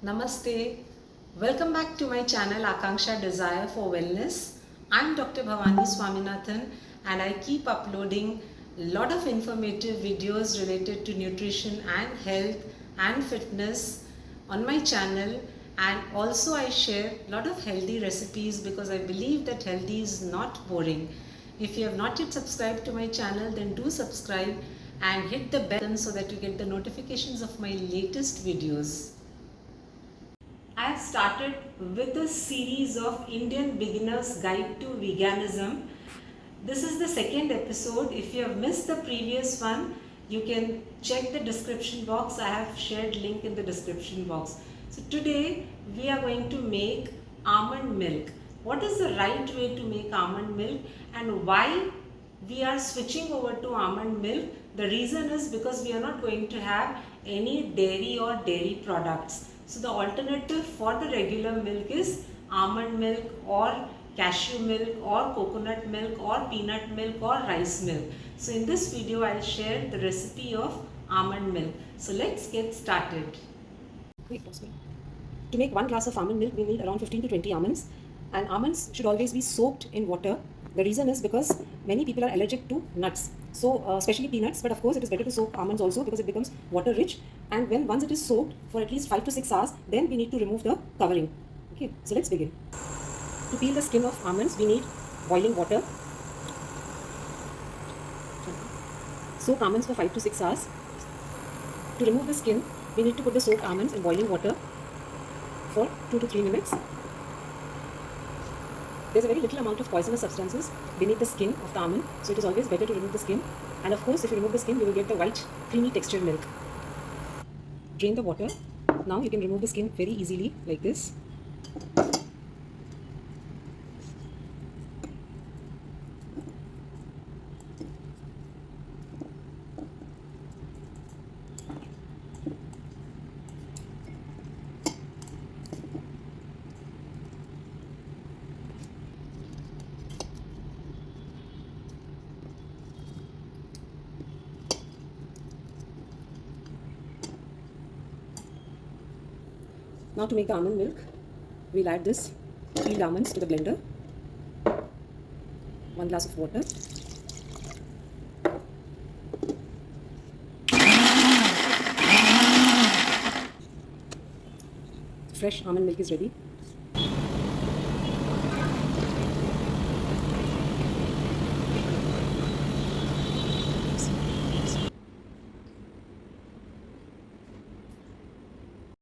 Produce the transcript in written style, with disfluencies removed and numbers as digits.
Namaste. Welcome back to my channel Akanksha Desire for Wellness. I'm Dr. Bhavani Swaminathan and I keep uploading a lot of informative videos related to nutrition and health and fitness on my channel, and also I share a lot of healthy recipes because I believe that healthy is not boring. If you have not yet subscribed to my channel, then do subscribe and hit the bell button so that you get the notifications of my latest videos. I have started with a series of Indian Beginner's Guide to Veganism. This is the second episode. If you have missed the previous one, you can check the description box. I have shared link in the description box. So today we are going to make almond milk. What is the right way to make almond milk and why we are switching over to almond milk? The reason is because we are not going to have any dairy or dairy products. So the alternative for the regular milk is almond milk or cashew milk or coconut milk or peanut milk or rice milk. So in this video I'll share the recipe of almond milk. So let's get started. To make 1 glass of almond milk, we need around 15 to 20 almonds, and almonds should always be soaked in water. The reason is because many people are allergic to nuts, so especially peanuts, but of course it is better to soak almonds also because it becomes water rich, and once it is soaked for at least 5 to 6 hours, then we need to remove the covering. Okay, so let's begin. To peel the skin of almonds, we need boiling water. Soak almonds for 5 to 6 hours. To remove the skin, we need to put the soaked almonds in boiling water for 2 to 3 minutes. There's a very little amount of poisonous substances beneath the skin of the almond, so it is always better to remove the skin. And of course, if you remove the skin, you will get the white, creamy textured milk. Drain the water. Now you can remove the skin very easily like this. Now to make the almond milk, we'll add this peeled almonds to the blender. 1 glass of water. Fresh almond milk is ready.